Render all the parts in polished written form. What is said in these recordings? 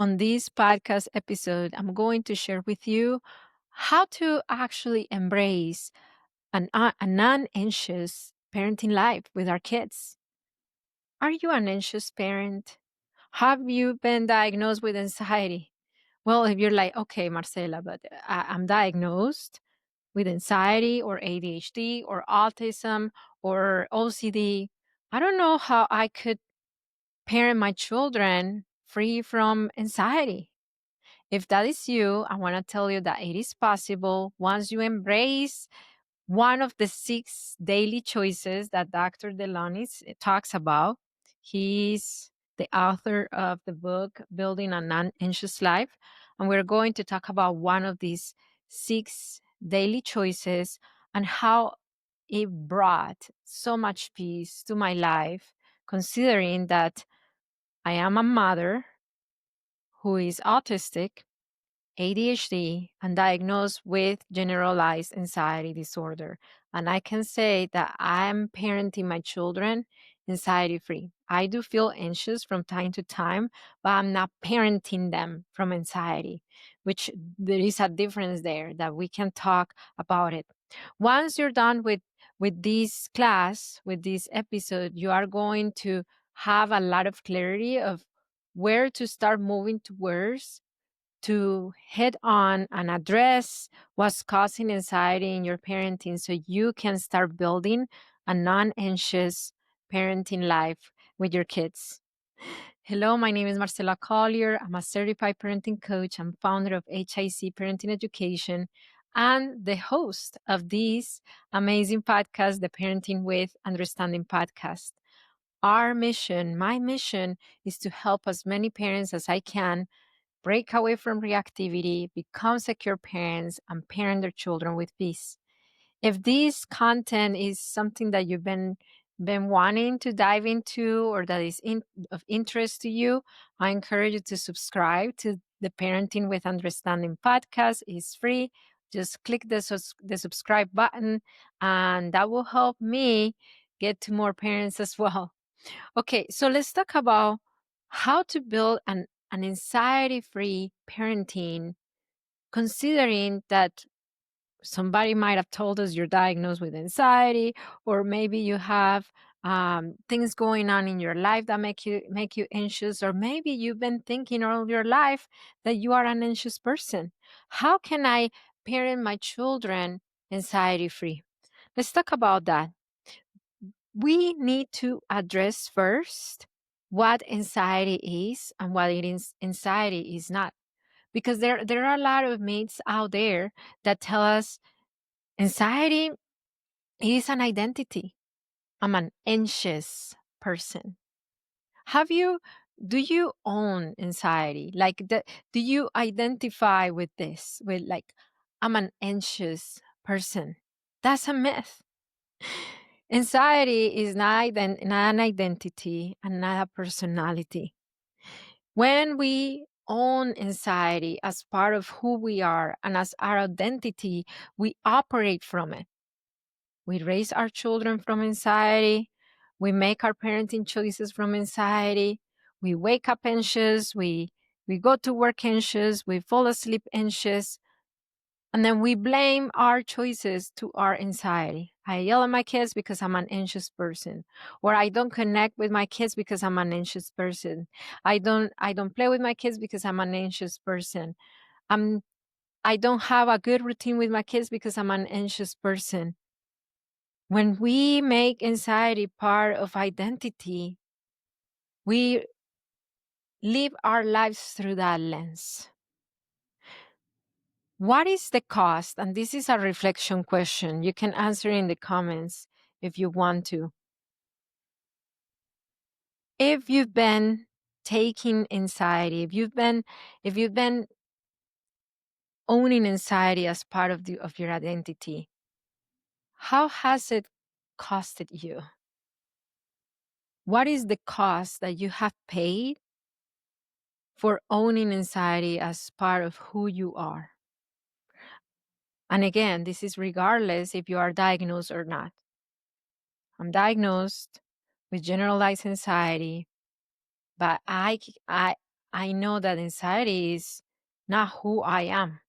On this podcast episode, I'm going to share with you how to actually embrace a non anxious parenting life with our kids. Are you an anxious parent? Have you been diagnosed with anxiety? Well, if you're like, okay, Marcela, but I'm diagnosed with anxiety or ADHD or autism or OCD, I don't know how I could parent my children free from anxiety. If that is you, I want to tell you that it is possible once you embrace one of the 6 daily choices that Dr. Delonis talks about. He's the author of the book, Building a Non-Anxious Life. And we're going to talk about one of these 6 daily choices and how it brought so much peace to my life, considering that I am a mother who is autistic, ADHD, and diagnosed with generalized anxiety disorder. And I can say that I'm parenting my children anxiety free. I do feel anxious from time to time, but I'm not parenting them from anxiety, which there is a difference there that we can talk about it. Once you're done with this class, with this episode, you are going to have a lot of clarity of where to start moving towards to head on and address what's causing anxiety in your parenting so you can start building a non anxious parenting life with your kids. Hello, my name is Marcela Collier. I'm a certified parenting coach and founder of HIC Parenting Education and the host of this amazing podcast, the Parenting with Understanding podcast. Our mission, my mission, is to help as many parents as I can break away from reactivity, become secure parents, and parent their children with peace. If this content is something that you've been wanting to dive into or that is of interest to you, I encourage you to subscribe to the Parenting with Understanding podcast. It's free. Just click the subscribe button, and that will help me get to more parents as well. Okay, so let's talk about how to build an anxiety free parenting, considering that somebody might have told us you're diagnosed with anxiety, or maybe you have things going on in your life that make you anxious, or maybe you've been thinking all your life that you are an anxious person. How can I parent my children anxiety free? Let's talk about that. We need to address first what anxiety is and what it is anxiety is not, because there are a lot of myths out there that tell us anxiety is an identity. I'm an anxious person. Have you Do you own anxiety? Do you identify with this, with like, I'm an anxious person? That's a myth. Anxiety is not an identity and not a personality. When we own anxiety as part of who we are and as our identity, we operate from it. We raise our children from anxiety. We make our parenting choices from anxiety. We wake up anxious. We go to work anxious. We fall asleep anxious. And then we blame our choices to our anxiety. I yell at my kids because I'm an anxious person, or I don't connect with my kids because I'm an anxious person. I don't play with my kids because I'm an anxious person. I'm I don't have a good routine with my kids because I'm an anxious person. When we make anxiety part of identity, we live our lives through that lens. What is the cost? And this is a reflection question. You can answer in the comments if you want to. If you've been taking anxiety, if you've been owning anxiety as part of your identity, how has it costed you? What is the cost that you have paid for owning anxiety as part of who you are? And again, this is regardless if you are diagnosed or not. I'm diagnosed with generalized anxiety, but I know that anxiety is not who I am.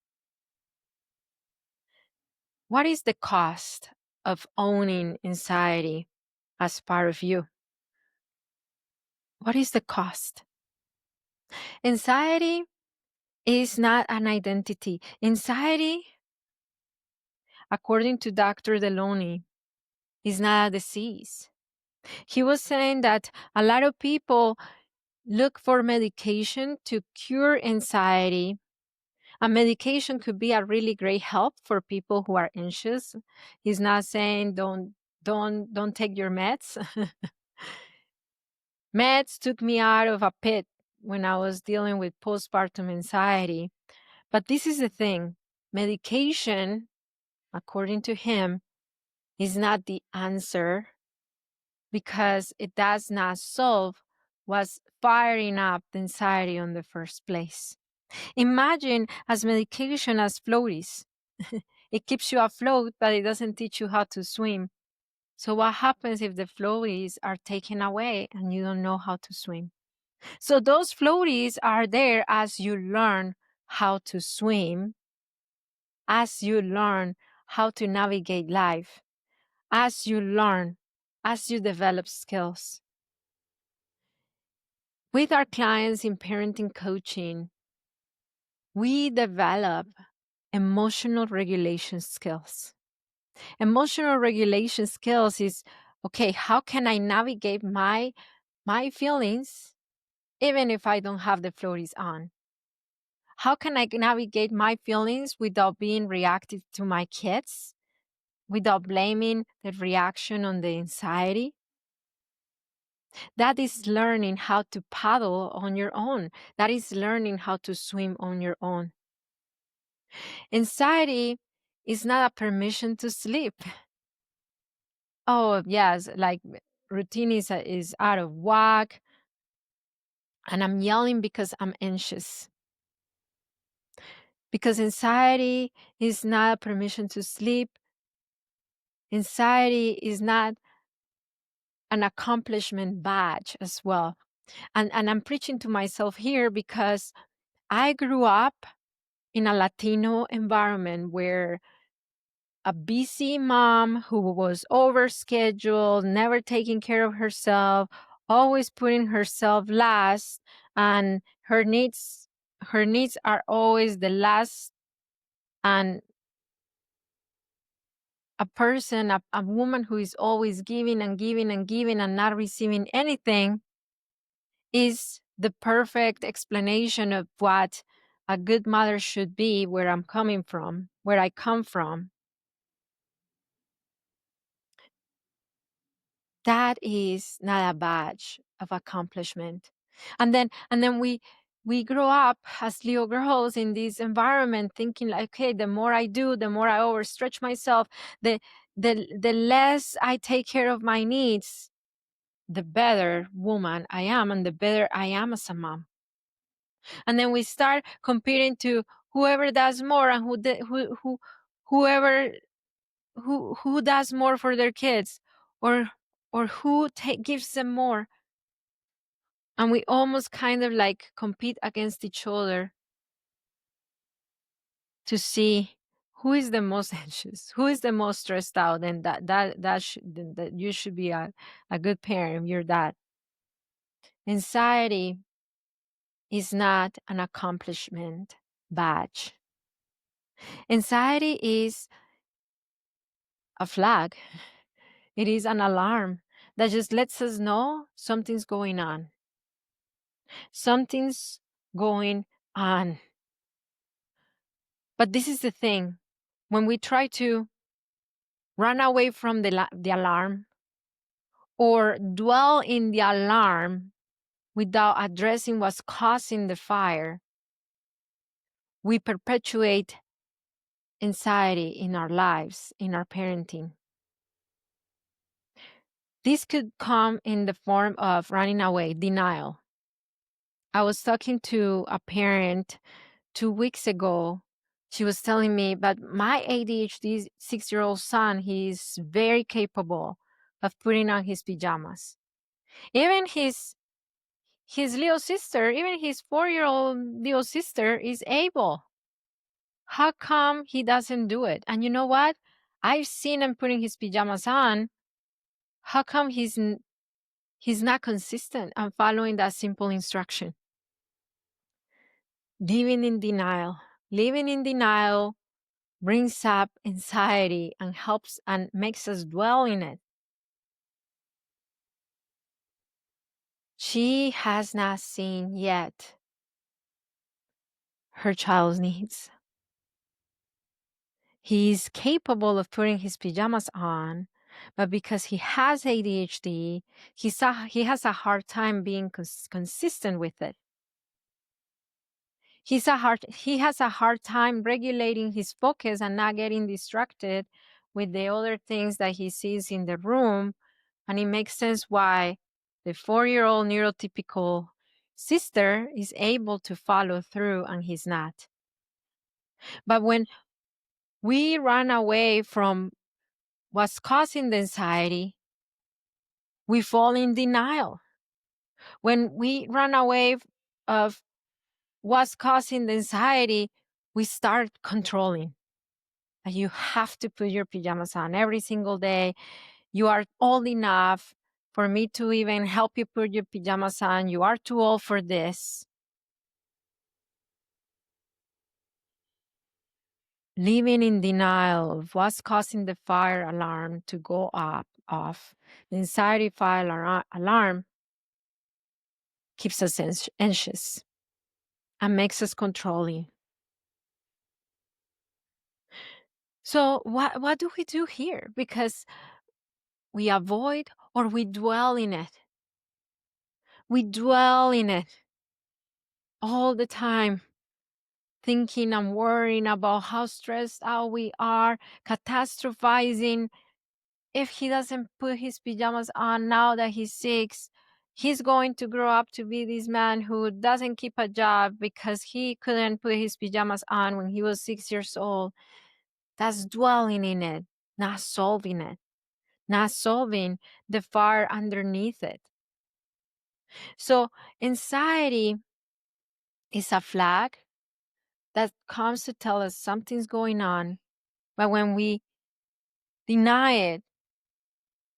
What is the cost of owning anxiety as part of you? What is the cost? Anxiety is not an identity. Anxiety, according to Dr. Delonis, is not a disease. He was saying that a lot of people look for medication to cure anxiety. A medication could be a really great help for people who are anxious. He's not saying don't take your meds. Meds took me out of a pit when I was dealing with postpartum anxiety. But this is the thing. Medication, according to him, is not the answer because it does not solve what's firing up the anxiety in the first place. Imagine as medication as floaties. It keeps you afloat, but it doesn't teach you how to swim. So what happens if the floaties are taken away and you don't know how to swim? So those floaties are there as you learn how to swim, as you learn how to navigate life, as you learn, as you develop skills. With our clients in parenting coaching, we develop emotional regulation skills. Emotional regulation skills is, okay, how can I navigate my feelings even if I don't have the floaties on? How can I navigate my feelings without being reactive to my kids, without blaming the reaction on the anxiety? That is learning how to paddle on your own. That is learning how to swim on your own. Anxiety is not a permission to sleep. Oh, yes, like routine is out of whack, and I'm yelling because I'm anxious. Because anxiety is not a permission to sleep. Anxiety is not an accomplishment badge as well. And I'm preaching to myself here because I grew up in a Latino environment where a busy mom who was overscheduled, never taking care of herself, always putting herself last, and her needs are always the last. And a person, a woman who is always giving and giving and giving and not receiving anything is the perfect explanation of what a good mother should be, where I'm coming from, where I come from. That is not a badge of accomplishment. And then we grow up as little girls in this environment thinking like, okay, the more I do, the more I overstretch myself, the less I take care of my needs, the better woman I am and the better I am as a mom. And then we start competing to whoever does more and whoever who does more for their kids, or who gives them more. And we almost kind of like compete against each other to see who is the most anxious, who is the most stressed out, and that you should be a good parent if you're that. Anxiety is not an accomplishment badge. Anxiety is a flag. It is an alarm that just lets us know something's going on. Something's going on. But this is the thing. When we try to run away from the alarm or dwell in the alarm without addressing what's causing the fire, we perpetuate anxiety in our lives, in our parenting. This could come in the form of running away, denial. I was talking to a parent 2 weeks ago. She was telling me, but my ADHD 6-year-old son, he's very capable of putting on his pajamas. Even his little sister, even his 4-year-old little sister, is able. How come he doesn't do it? And you know what? I've seen him putting his pajamas on. How come he's not consistent and following that simple instruction? Living in denial. Living in denial brings up anxiety and helps and makes us dwell in it. She has not seen yet her child's needs. He's capable of putting his pajamas on, but because he has ADHD, he has a hard time being consistent with it. He has a hard time regulating his focus and not getting distracted with the other things that he sees in the room. And it makes sense why the 4-year-old neurotypical sister is able to follow through and he's not. But when we run away from what's causing the anxiety, we fall in denial. When we run away of what's causing the anxiety, we start controlling. You have to put your pajamas on every single day. You are old enough for me to even help you put your pajamas on. You are too old for this. Living in denial of what's causing the fire alarm to go off. The anxiety fire alarm keeps us anxious and makes us controlling. So what do we do here? Because we avoid or we dwell in it. We dwell in it all the time, thinking and worrying about how stressed out we are, catastrophizing. If he doesn't put his pajamas on now that he's 6, he's going to grow up to be this man who doesn't keep a job because he couldn't put his pajamas on when he was 6 years old. That's dwelling in it, not solving it, not solving the fire underneath it. So anxiety is a flag that comes to tell us something's going on. But when we deny it,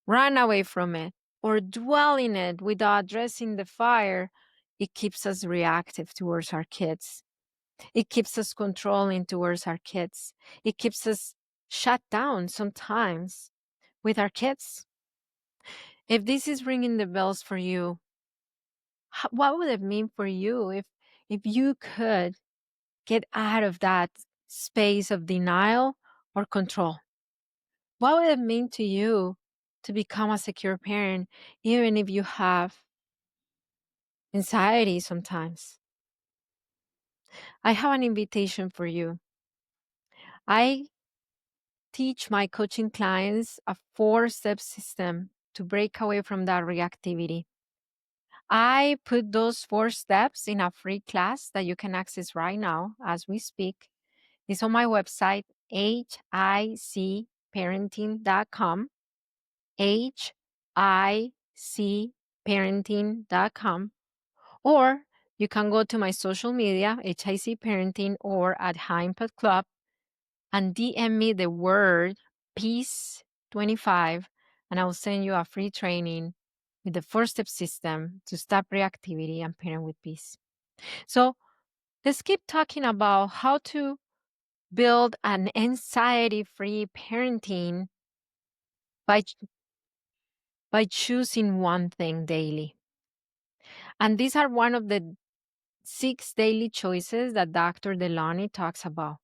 run away from it, or dwell in it without addressing the fire, it keeps us reactive towards our kids. It keeps us controlling towards our kids. It keeps us shut down sometimes with our kids. If this is ringing the bells for you, what would it mean for you if you could get out of that space of denial or control? What would it mean to you to become a secure parent, even if you have anxiety sometimes? I have an invitation for you. I teach my coaching clients a 4-step system to break away from that reactivity. I put those 4 steps in a free class that you can access right now as we speak. It's on my website, hicparenting.com, hicparenting.com, or you can go to my social media, HIC Parenting or at Heimpad Club, and DM me the word peace25, and I will send you a free training with the 4-step system to stop reactivity and parent with peace. So let's keep talking about how to build an anxiety-free parenting by choosing one thing daily. And these are one of the 6 daily choices that Dr. Delonis talks about.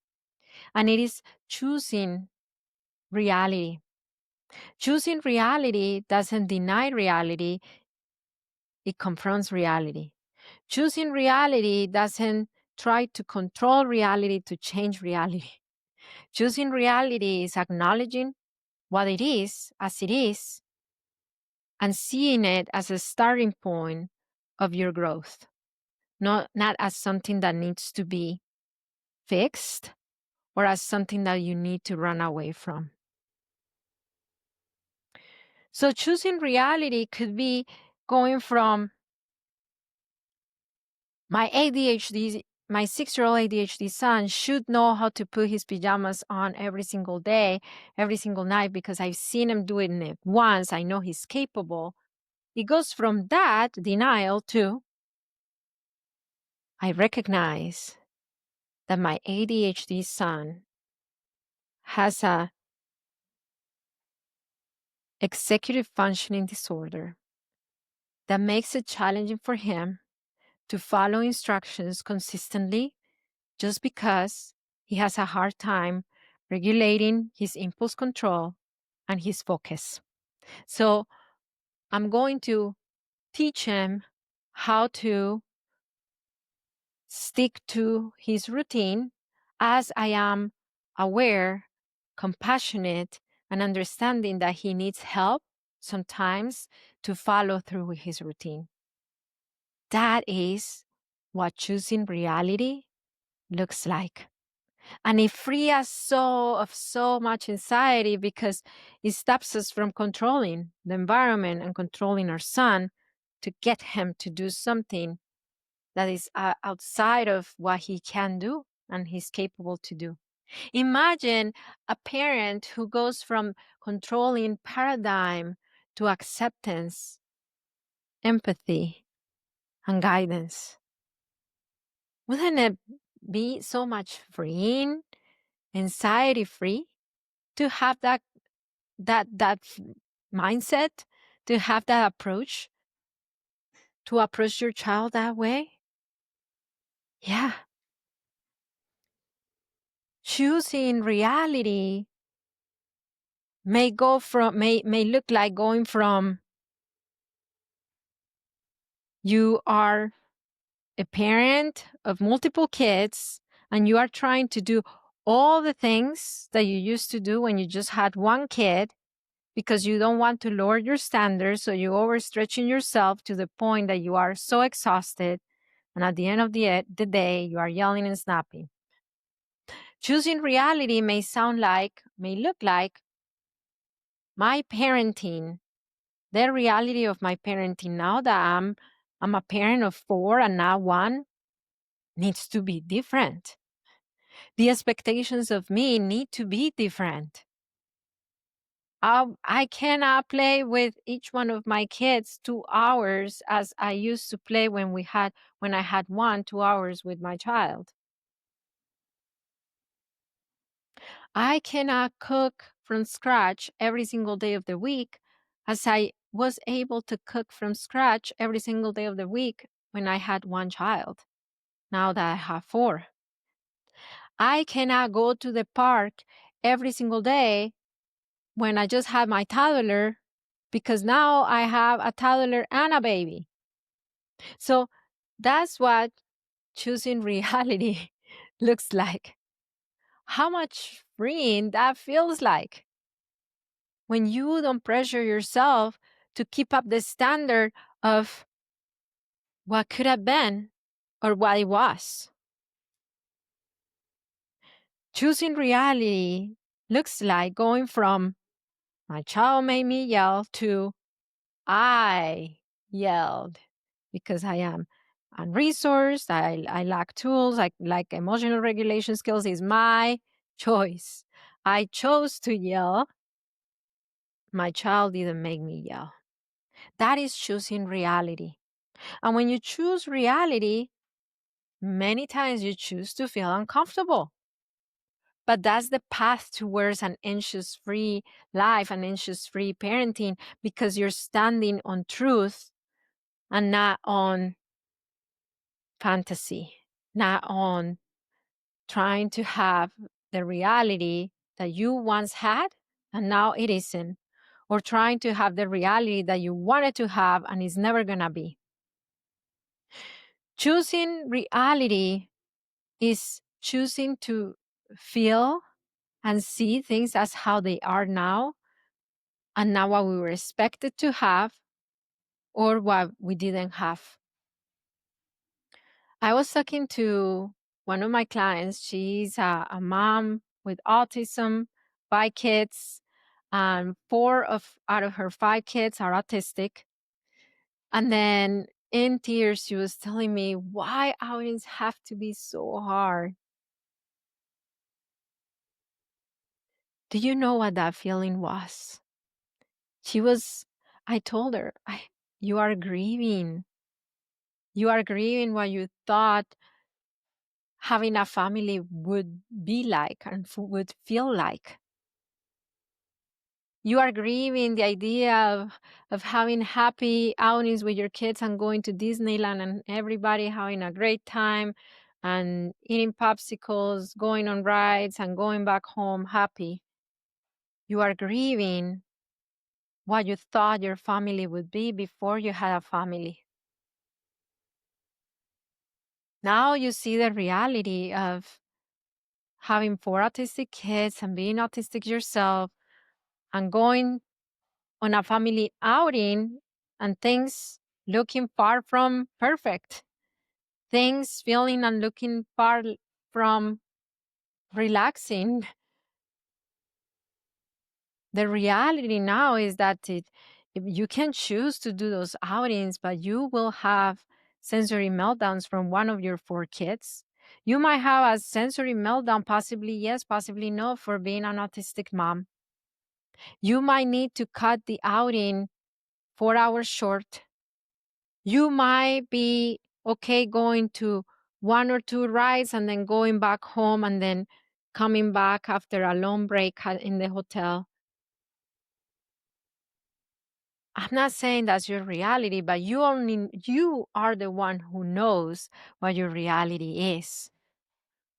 And it is choosing reality. Choosing reality doesn't deny reality, it confronts reality. Choosing reality doesn't try to control reality to change reality. Choosing reality is acknowledging what it is as it is and seeing it as a starting point of your growth, not as something that needs to be fixed or as something that you need to run away from. So choosing reality could be going from My ADHD, my 6-year-old ADHD son should know how to put his pajamas on every single day, every single night, because I've seen him do it once. I know he's capable. It goes from that denial to I recognize that my ADHD son has a executive functioning disorder that makes it challenging for him to follow instructions consistently just because he has a hard time regulating his impulse control and his focus. So I'm going to teach him how to stick to his routine as I am aware, compassionate, and understanding that he needs help sometimes to follow through with his routine. That is what choosing reality looks like. And it frees us of so much anxiety because it stops us from controlling the environment and controlling our son to get him to do something that is outside of what he can do and he's capable to do. Imagine a parent who goes from controlling paradigm to acceptance, empathy, and guidance. Wouldn't it be so much freeing, anxiety free to have that mindset, to have that approach, to approach your child that way? Yeah. Choosing reality may look like going from you are a parent of multiple kids and you are trying to do all the things that you used to do when you just had one kid because you don't want to lower your standards, so you're overstretching yourself to the point that you are so exhausted, and at the end of the day you are yelling and snapping. Choosing reality may look like my parenting, the reality of my parenting now that I'm a parent of 4 and now 1 needs to be different. The expectations of me need to be different. I cannot play with each one of my kids 2 hours as I used to play when I had 2 hours with my child. I cannot cook from scratch every single day of the week as I was able to cook from scratch every single day of the week when I had 1 child. Now that I have 4. I cannot go to the park every single day when I just had my toddler because now I have a toddler and a baby. So that's what choosing reality looks like. How much freeing that feels like when you don't pressure yourself to keep up the standard of what could have been or what it was. Choosing reality looks like going from my child made me yell to I yelled because I am unresourced, I lack tools, I like emotional regulation skills is my choice. I chose to yell. My child didn't make me yell. That is choosing reality. And when you choose reality, many times you choose to feel uncomfortable. But that's the path towards an anxious-free life, an anxious-free parenting, because you're standing on truth and not on fantasy, not on trying to have the reality that you once had and now it isn't, or trying to have the reality that you wanted to have and is never going to be. Choosing reality is choosing to feel and see things as how they are now and not what we were expected to have or what we didn't have. I was talking to one of my clients. She's a mom with autism, 5 kids, and 4 out of her 5 kids are autistic. And then In tears, she was telling me why outings have to be so hard. Do you know what that feeling was? She was, I told her, you are grieving. You are grieving what you thought having a family would be like and would feel like. You are grieving the idea of having happy outings with your kids and going to Disneyland and everybody having a great time and eating popsicles, going on rides and going back home happy. You are grieving what you thought your family would be before you had a family. Now you see the reality of having 4 autistic kids and being autistic yourself and going on a family outing and things looking far from perfect, things feeling and looking far from relaxing. The reality now is that if you can choose to do those outings, but you will have sensory meltdowns from one of your 4 kids. You might have a sensory meltdown, possibly yes, possibly no, for being an autistic mom. You might need to cut the outing 4 hours short. You might be okay going to 1 or 2 rides and then going back home and then coming back after a long break in the hotel. I'm not saying that's your reality, but you are the one who knows what your reality is.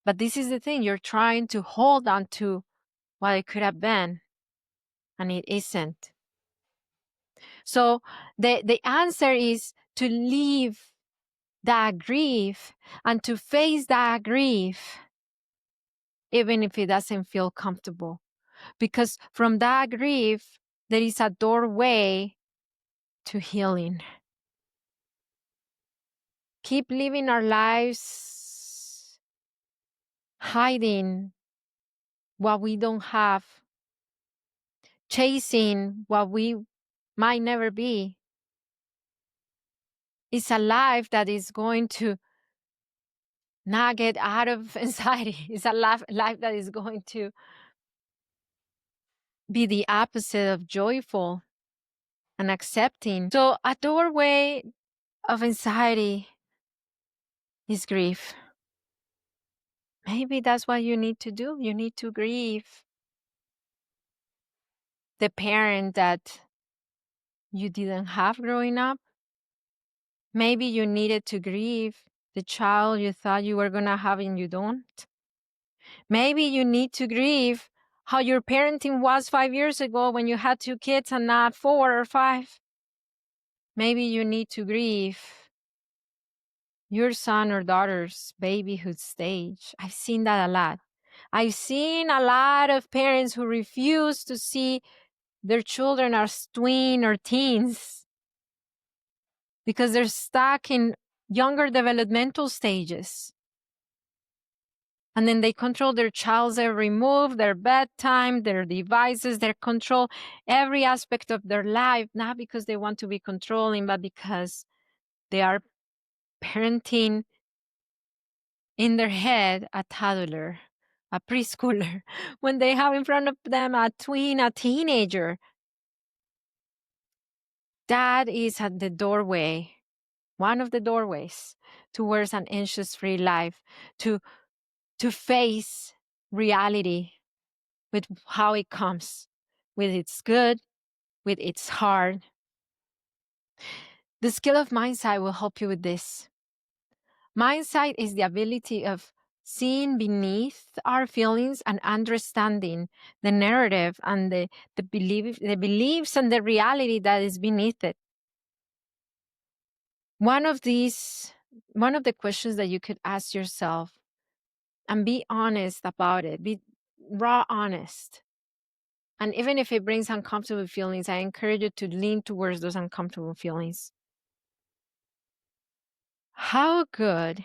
But this is the thing, you're trying to hold on to what it could have been, and it isn't. So the answer is to leave that grief and to face that grief, even if it doesn't feel comfortable. Because from that grief, there is a doorway to healing. Keep living our lives hiding what we don't have, chasing what we might never be. It's a life that is going to not get out of anxiety. It's a life that is going to be the opposite of joyful and accepting. So a doorway of anxiety is grief. Maybe that's what you need to do. You need to grieve the parent that you didn't have growing up. Maybe you needed to grieve the child you thought you were going to have and you don't. Maybe you need to grieve how your parenting was 5 years ago when you had 2 kids and not 4 or 5. Maybe you need to grieve your son or daughter's babyhood stage. I've seen that a lot. I've seen a lot of parents who refuse to see their children as tween or teens because they're stuck in younger developmental stages. And then they control their child's every move, their bedtime, their devices, their control, every aspect of their life, not because they want to be controlling, but because they are parenting in their head a toddler, a preschooler, when they have in front of them a tween, a teenager. That is at the doorway, one of the doorways towards an anxious-free life, to face reality with how it comes, with its good, with its hard. The skill of mindsight will help you with this. Mindsight is the ability of seeing beneath our feelings and understanding the narrative and the beliefs and the reality that is beneath it. One of the questions that you could ask yourself and be honest about it, be raw honest. And even if it brings uncomfortable feelings, I encourage you to lean towards those uncomfortable feelings. How good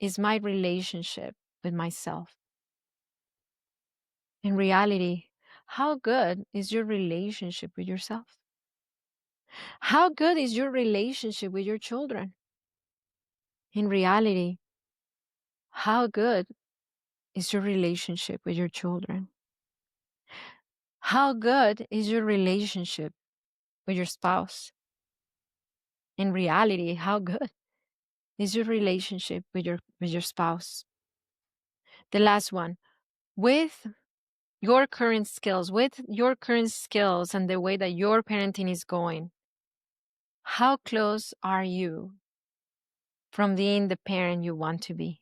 is my relationship with myself? In reality, how good is your relationship with yourself? How good is your relationship with your children? In reality, how good is your relationship with your children? How good is your relationship with your spouse? In reality, how good is your relationship with your spouse? The last one, with with your current skills and the way that your parenting is going, how close are you from being the parent you want to be?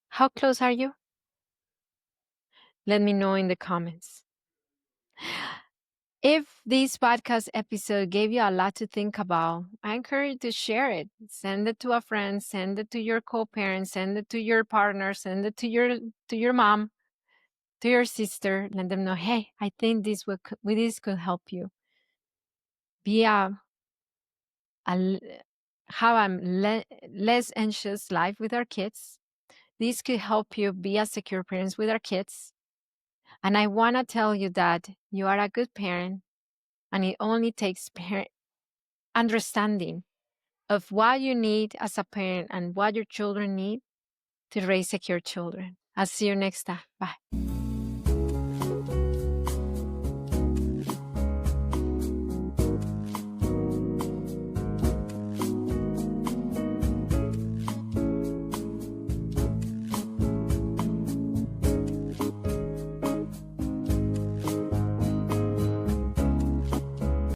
How close are you? Let me know in the comments. If this podcast episode gave you a lot to think about, I encourage you to share it. Send it to a friend, send it to your co-parent, send it to your partner, send it to your mom, to your sister. Let them know, hey, I think this could help you. Be have a less anxious life with our kids. This could help you be a secure parents with our kids. And I want to tell you that you are a good parent, and it only takes understanding of what you need as a parent and what your children need to raise secure children. I'll see you next time. Bye.